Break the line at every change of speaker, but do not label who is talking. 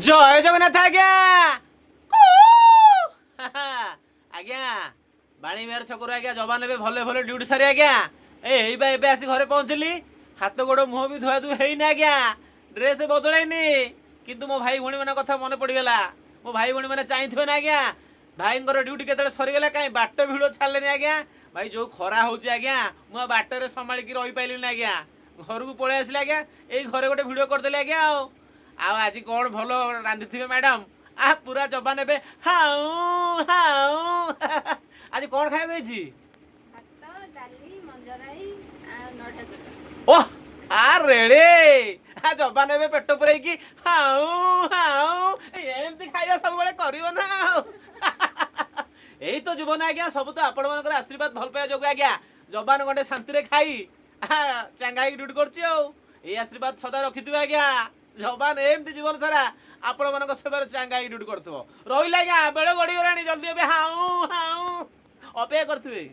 जय जगन्नाथ आज्ञा आज्ञा बाणी मेयर छकरू आज्ञा जवान ए भले भले ड्यूटी सारी आज्ञा एबे आसी घरे पहुँचली हाथ गोड़ मुह भी धुआ धुई है आज्ञा ड्रेस बदलैनी किंतु मो भाई भौणी मान कथा मन पड़गला मो भाई भौणी मैंने चाहिए ना आज्ञा भाई ड्यूटी केतले सरीगला कहीं बाट भिड़ छाड़े आज्ञा भाई जो खरा हो आज्ञा मुझे बाटर संभाली रही पाइली आज्ञा घर को पलि आसिल आज्ञा यही घरे गोटे भिड करदे आज्ञा आज कौन भल रांधि थे मैडम आ पूरा जबान ए हाउ हाउ आज कौन खाई गई ओह आ रेड़े आ जबान ए पेट पुरे की हाउ हाउ एमती खाଇବା सब करियो ना यही तो जीवन आज्ञा सब तो आपण मानकर आशीर्वाद भल पाया जोग आज्ञा जबान गंडे शांति रे खाई चंगा ड्यूटी कर आशीर्वाद सदा रखिथिबे आज्ञा जबान एमती जीवन सारा आपण मान सेवार चंगा ड्यूटी कर रही आज्ञा बेल गड़ी गलानी जल्दी हाउ हाउ अपेक्षा करथिबे।